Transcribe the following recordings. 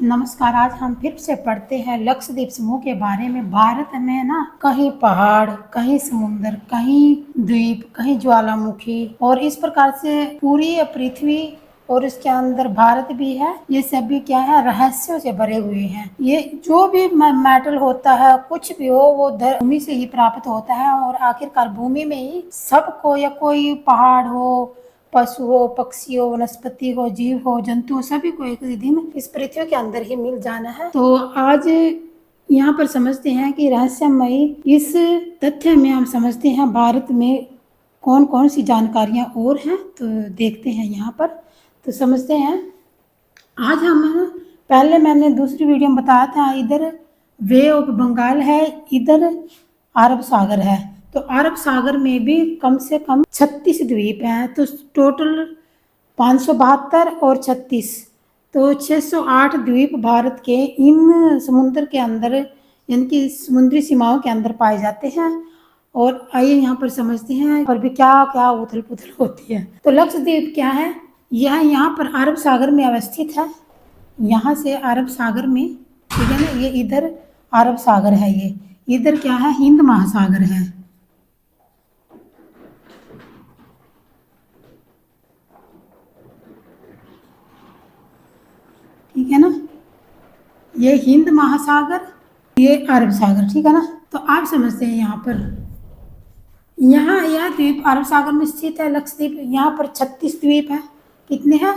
नमस्कार। आज हम फिर से पढ़ते हैं लक्षद्वीप समूह के बारे में। भारत में ना कहीं पहाड़, कहीं समुद्र, कहीं द्वीप, कहीं ज्वालामुखी और इस प्रकार से पूरी पृथ्वी और इसके अंदर भारत भी है। ये सभी क्या है, रहस्यों से भरे हुए हैं। ये जो भी मेटल होता है, कुछ भी हो, वो भूमि से ही प्राप्त होता है और आखिरकार भूमि में ही सबको, या कोई पहाड़ हो, पशु हो, पक्षी हो, वनस्पति हो, जीव हो, जंतु हो, सभी को एक दिन इस पृथ्वी के अंदर ही मिल जाना है। तो आज यहाँ पर समझते हैं कि रहस्यमयी इस तथ्य में हम समझते हैं भारत में कौन कौन सी जानकारियां और हैं। तो देखते हैं यहाँ पर, तो समझते हैं। आज हम पहले मैंने दूसरी वीडियो में बताया था, इधर वे ऑफ बंगाल है, इधर अरब सागर है। तो अरब सागर में भी कम से कम 36 द्वीप हैं। तो टोटल 572 और 36, तो 608 द्वीप भारत के इन समुद्र के अंदर, यानी कि समुद्री सीमाओं के अंदर पाए जाते हैं। और आइए यहाँ पर समझते हैं पर भी क्या क्या उथल पुथल होती है। तो लक्षद्वीप क्या है? यह यहाँ पर अरब सागर में अवस्थित है। यहाँ से अरब सागर में, ठीक है ना, ये इधर अरब सागर है, ये इधर क्या है, हिंद महासागर है। ठीक है ना, ये हिंद महासागर, ये अरब सागर, ठीक है ना। तो आप समझते हैं यहाँ पर, यहाँ यह द्वीप अरब सागर में स्थित है लक्षद्वीप। यहाँ पर 36 द्वीप है। कितने हैं?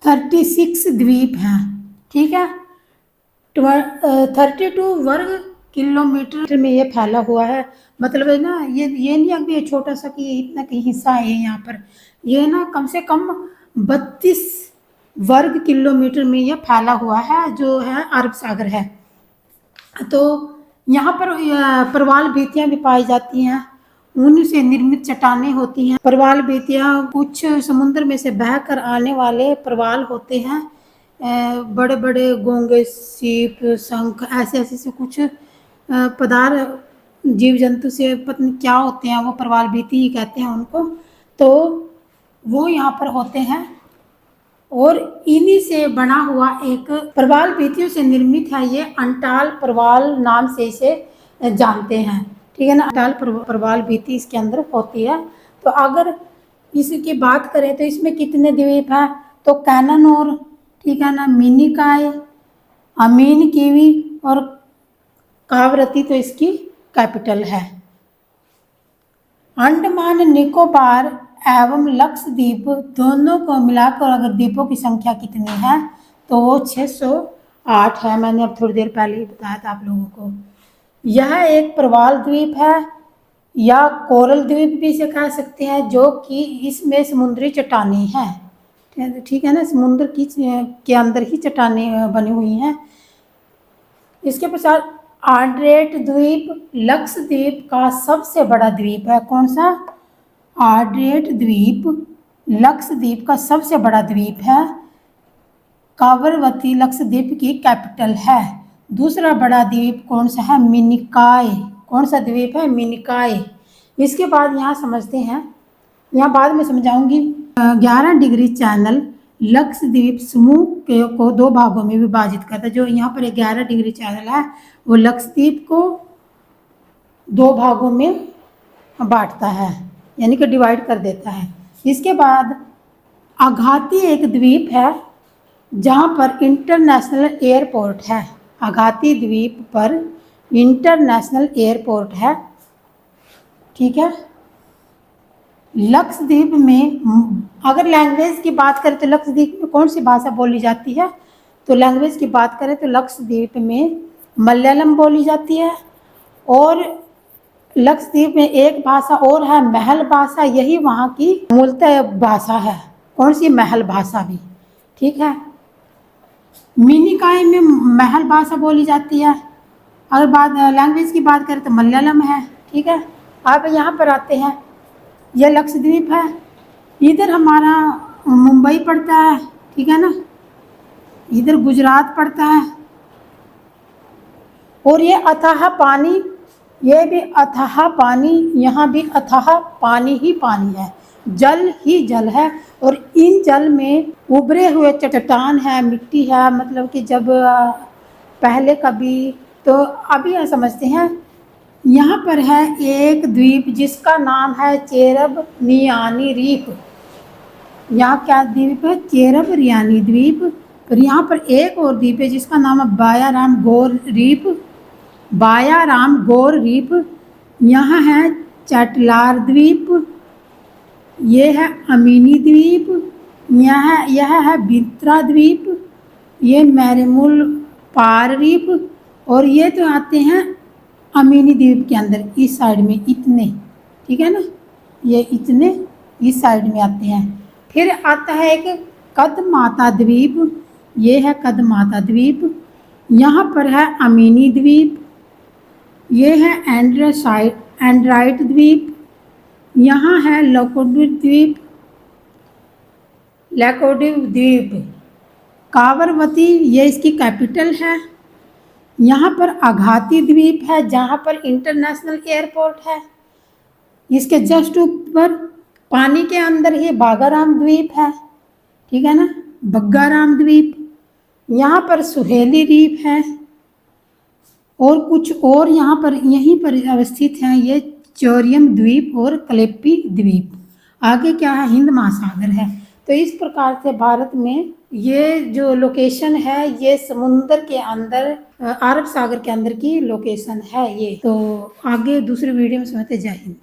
36 द्वीप हैं, ठीक है। 32 वर्ग किलोमीटर में ये फैला हुआ है। मतलब है ना, ये नहीं अभी छोटा सा कि इतना कहीं हिस्सा है यहाँ पर। ये ना कम से कम 32 वर्ग किलोमीटर में ये फैला हुआ है, जो है अरब सागर है। तो यहाँ पर प्रवाल भित्तियाँ भी पाई जाती हैं, उनसे निर्मित चट्टानें होती हैं। प्रवाल भित्तियाँ कुछ समुद्र में से बहकर आने वाले प्रवाल होते हैं। बड़े बड़े घोंगे, सीप, शंख, ऐसे ऐसे से कुछ पदार्थ, जीव जंतु से पता नहीं क्या होते हैं, वो प्रवाल भित्ति ही कहते हैं उनको। तो वो यहाँ पर होते हैं और इन्हीं से बना हुआ एक प्रवाल भित्तियों से निर्मित है ये अंटाल प्रवाल नाम से इसे जानते हैं। ठीक है ना, अंटाल प्रवाल भित्ति इसके अंदर होती है। तो अगर इसकी बात करें तो इसमें कितने द्वीप हैं? तो कैनन, ठीक है ना, मिनिकॉय, अमीन कीवी और कावरती तो इसकी कैपिटल है। अंडमान निकोबार एवं लक्षद्वीप दोनों को मिलाकर अगर द्वीपों की संख्या कितनी है तो वो 608 है। मैंने अब थोड़ी देर पहले ही बताया था आप लोगों को। यह एक प्रवाल द्वीप है या कोरल द्वीप भी इसे कह सकते हैं, जो कि इसमें समुद्री चट्टानें हैं। ठीक है ना, समुद्र की के अंदर ही चट्टानें बनी हुई हैं। इसके पश्चात आर्ड्रेट द्वीप लक्षद्वीप का सबसे बड़ा द्वीप है। कौन सा? आर्ड्रेट द्वीप लक्षद्वीप का सबसे बड़ा द्वीप है। कावरवती लक्षद्वीप की कैपिटल है। दूसरा बड़ा द्वीप कौन सा है? मिनिकॉय। कौन सा द्वीप है? मिनिकॉय। इसके बाद यहाँ समझते हैं, यहाँ बाद में समझाऊंगी। 11 डिग्री चैनल लक्षद्वीप समूह को 2 भागों में विभाजित करता है। जो यहाँ पर 11 डिग्री चैनल है वो लक्षद्वीप को 2 भागों में बांटता है, यानी कि डिवाइड कर देता है। इसके बाद आघाती एक द्वीप है जहाँ पर इंटरनेशनल एयरपोर्ट है। आघाती द्वीप पर इंटरनेशनल एयरपोर्ट है, ठीक है। लक्षद्वीप में अगर लैंग्वेज की बात करें तो लक्षद्वीप में कौन सी भाषा बोली जाती है? तो लैंग्वेज की बात करें तो लक्षद्वीप में मलयालम बोली जाती है। और लक्षद्वीप में एक भाषा और है, महल भाषा। यही वहाँ की मूलतः भाषा है। कौन सी? महल भाषा भी, ठीक है। मिनिकॉय में महल भाषा बोली जाती है। अगर लैंग्वेज की बात करें तो मलयालम है, ठीक है। अब यहाँ पर आते हैं, यह लक्षद्वीप है। इधर हमारा मुंबई पड़ता है, ठीक है ना, इधर गुजरात पड़ता है। और ये अथाह पानी, ये भी अथाह पानी, यहाँ भी अथाह पानी ही पानी है। जल ही जल है। और इन जल में उभरे हुए चट्टान है, मिट्टी है, मतलब कि जब पहले कभी, तो अभी हम समझते हैं यहाँ पर है एक द्वीप जिसका नाम है चेरब नियानी द्वीप। यहाँ क्या द्वीप है? चेरब रियानी द्वीप। और यहाँ पर एक और द्वीप है जिसका नाम है बायाराम गौर द्वीप। बायाराम गौर द्वीप। यहाँ है चटलार द्वीप, ये है अमीनी द्वीप, यह है बित्रा द्वीप, ये मैरिमुल पार द्वीप, और ये तो आते हैं अमीनी द्वीप के अंदर इस साइड में इतने, ठीक है ना, ये इतने इस साइड में आते हैं। फिर आता है एक कदमाता द्वीप, ये है कदमाता द्वीप। यहाँ पर है अमीनी द्वीप, ये है एंड्राइट द्वीप। यहाँ है लैकोडिव द्वीप। कावरवती ये इसकी कैपिटल है। यहाँ पर आघाती द्वीप है जहाँ पर इंटरनेशनल एयरपोर्ट है। इसके जस्ट ऊपर पानी के अंदर ही बागाराम द्वीप है, ठीक है ना, बग्गाराम द्वीप। यहाँ पर सुहेली द्वीप है और कुछ और यहाँ पर यहीं पर अवस्थित हैं, ये चोरियम द्वीप और कलेपी द्वीप। आगे क्या है? हिंद महासागर है। तो इस प्रकार से भारत में ये जो लोकेशन है ये समुद्र के अंदर, अरब सागर के अंदर की लोकेशन है ये। तो आगे दूसरी वीडियो में समझते, जय हिंद।